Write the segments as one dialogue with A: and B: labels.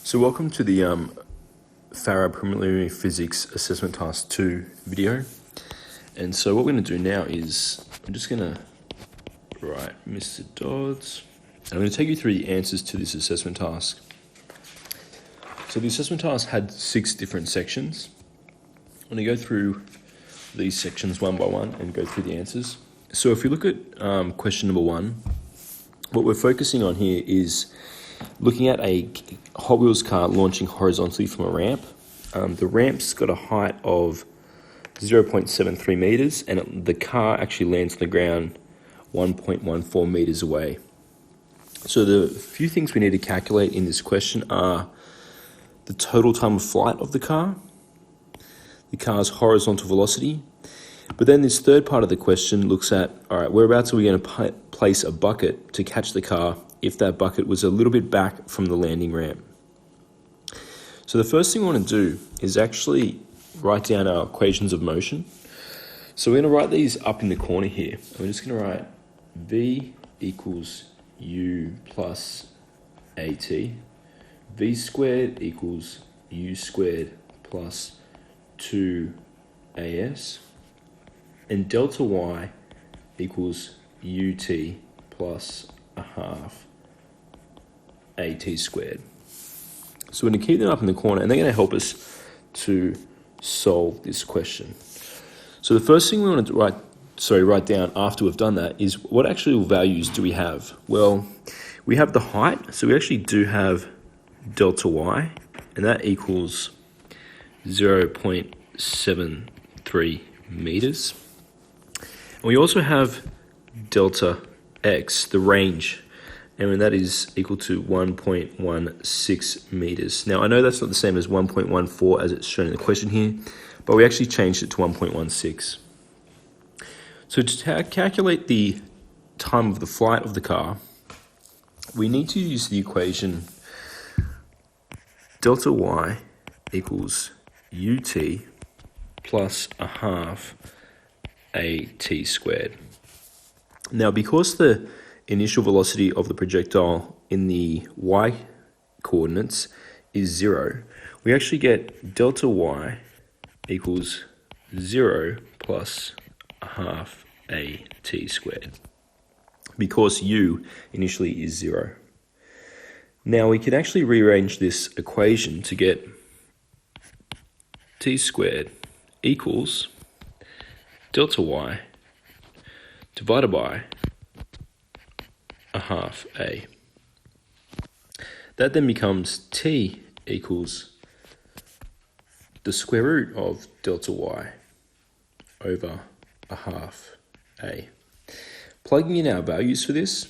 A: So welcome to the FARA Preliminary Physics Assessment Task 2 video. And so what we're going to do now is, I'm just going to write Mr. Dodds. And I'm going to take you through the answers to this assessment task. So the assessment task had 6 different sections. I'm going to go through these sections one by one and go through the answers. So if you look at question number 1, what we're focusing on here is looking at a Hot Wheels car launching horizontally from a ramp. The ramp's got a height of 0.73 meters, and the car actually lands on the ground 1.14 meters away. So the few things we need to calculate in this question are the total time of flight of the car's horizontal velocity. But then this third part of the question looks at, all right, whereabouts are we going to place a bucket to catch the car if that bucket was a little bit back from the landing ramp? So the first thing we want to do is actually write down our equations of motion. So we're going to write these up in the corner here. We're just going to write V equals U plus AT. V squared equals U squared plus 2AS. And delta Y equals UT plus a half AT squared. So we're going to keep them up in the corner, and they're going to help us to solve this question. So the first thing we want to write down after we've done that is what actual values do we have? Well, we have the height, so we actually do have delta Y, and that equals 0.73 meters. And we also have delta X, the range, and that is equal to 1.16 meters. Now, I know that's not the same as 1.14 as it's shown in the question here, but we actually changed it to 1.16. So to calculate the time of the flight of the car, we need to use the equation delta Y equals UT plus a half AT squared. Now, because the initial velocity of the projectile in the y coordinates is 0, we actually get delta Y equals 0 plus a half AT squared, because U initially is 0. Now we can actually rearrange this equation to get T squared equals delta Y divided by a half A. That then becomes T equals the square root of delta Y over a half A. Plugging in our values for this,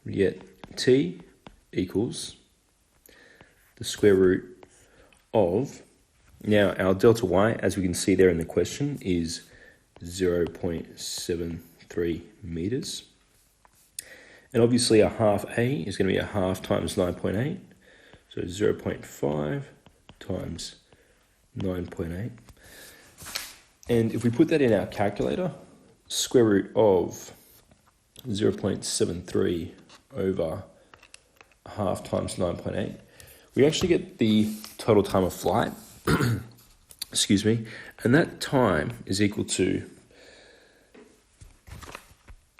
A: we get T equals the square root of, now our delta Y, as we can see there in the question, is 0.73 meters. And obviously a half A is going to be a half times 9.8. So 0.5 times 9.8. And if we put that in our calculator, square root of 0.73 over a half times 9.8, we actually get the total time of flight. Excuse me. And that time is equal to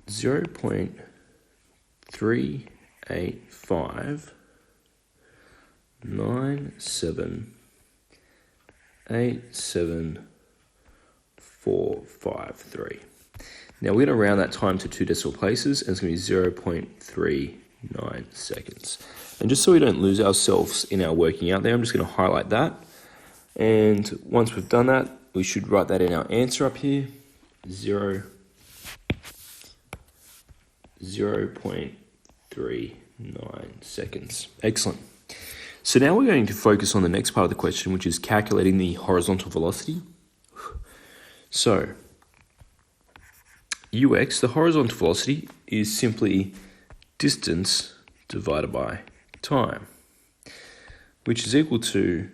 A: 0.385978743. Now we're going to round that time to 2 decimal places, and it's going to be 0.39 seconds. And just so we don't lose ourselves in our working out there, I'm just going to highlight that. And once we've done that, we should write that in our answer up here, 0.39 seconds. Excellent. So now we're going to focus on the next part of the question, which is calculating the horizontal velocity. So, UX, the horizontal velocity, is simply distance divided by time, which is equal to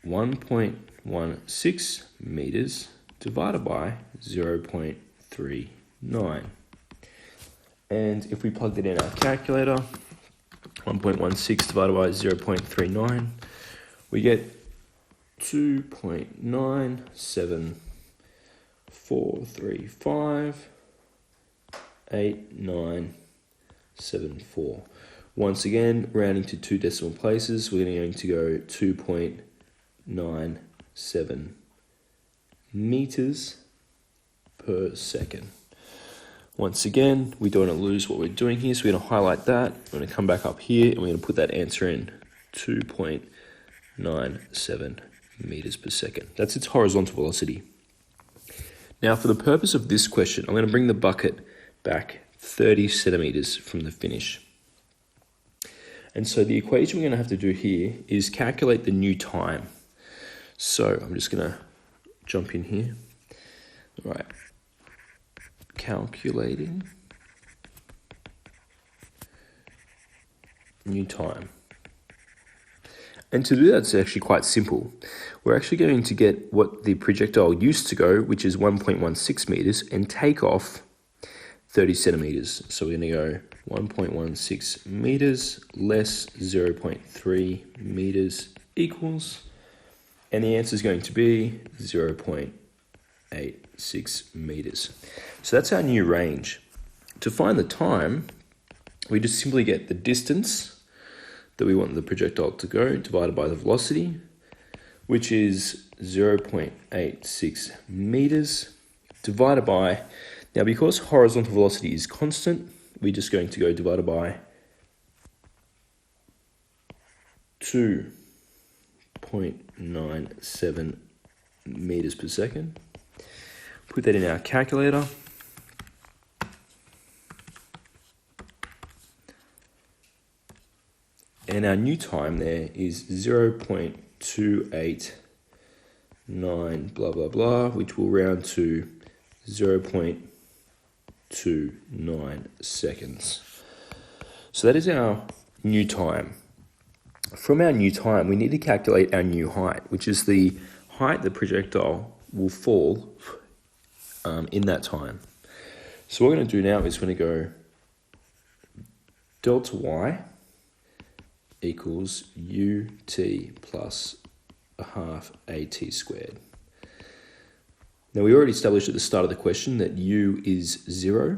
A: 1.16 meters divided by 0.39. And if we plugged it in our calculator, 1.16 divided by 0.39, we get 2.974358974. Once again, rounding to two decimal places, we're going to go 2.97 meters per second. Once again, we don't want to lose what we're doing here, so we're going to highlight that. We're going to come back up here and we're going to put that answer in, 2.97 meters per second. That's its horizontal velocity. Now, for the purpose of this question, I'm going to bring the bucket back 30 centimeters from the finish. And so the equation we're going to have to do here is calculate the new time. So I'm just going to jump in here. All right. Calculating new time. And to do that, it's actually quite simple. We're actually going to get what the projectile used to go, which is 1.16 meters, and take off 30 centimeters. So we're going to go 1.16 meters less 0.3 meters equals, and the answer is going to be 0.86 meters. So that's our new range. To find the time, we just simply get the distance that we want the projectile to go divided by the velocity, which is 0.86 meters, divided by, now because horizontal velocity is constant, we're just going to go divided by 2.97 meters per second. Put that in our calculator. And our new time there is 0.289 blah, blah, blah, which will round to 0.29 seconds. So that is our new time. From our new time, we need to calculate our new height, which is the height the projectile will fall in that time. So what we're going to do now is we're going to go delta y equals ut plus a half at squared. Now we already established at the start of the question that u is 0.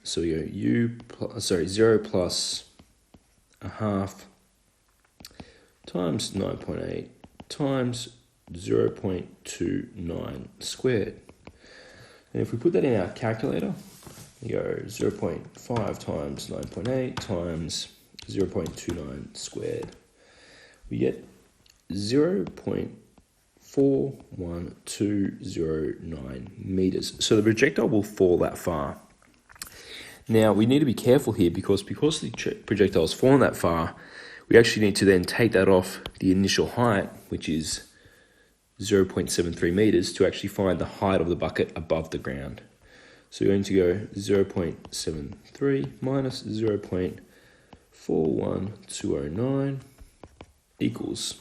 A: So we go 0 plus a half times 9.8 times 0.29 squared. And if we put that in our calculator, we go 0.5 times 9.8 times 0.29 squared. We get 0.41209 meters. So the projectile will fall that far. Now we need to be careful here because the projectile has fallen that far, we actually need to then take that off the initial height, which is 0.73 meters, to actually find the height of the bucket above the ground. So you're going to go 0.73 minus 0.41209 equals,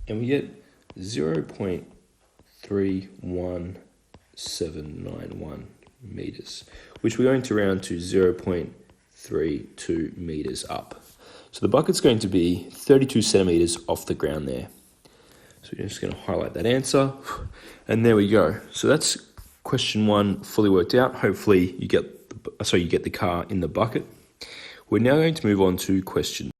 A: and we get 0.31791 meters, which we're going to round to 0.32 meters up. So the bucket's going to be 32 centimeters off the ground there. So we're just going to highlight that answer, and there we go. So that's question 1 fully worked out. Hopefully you get the car in the bucket. We're now going to move on to question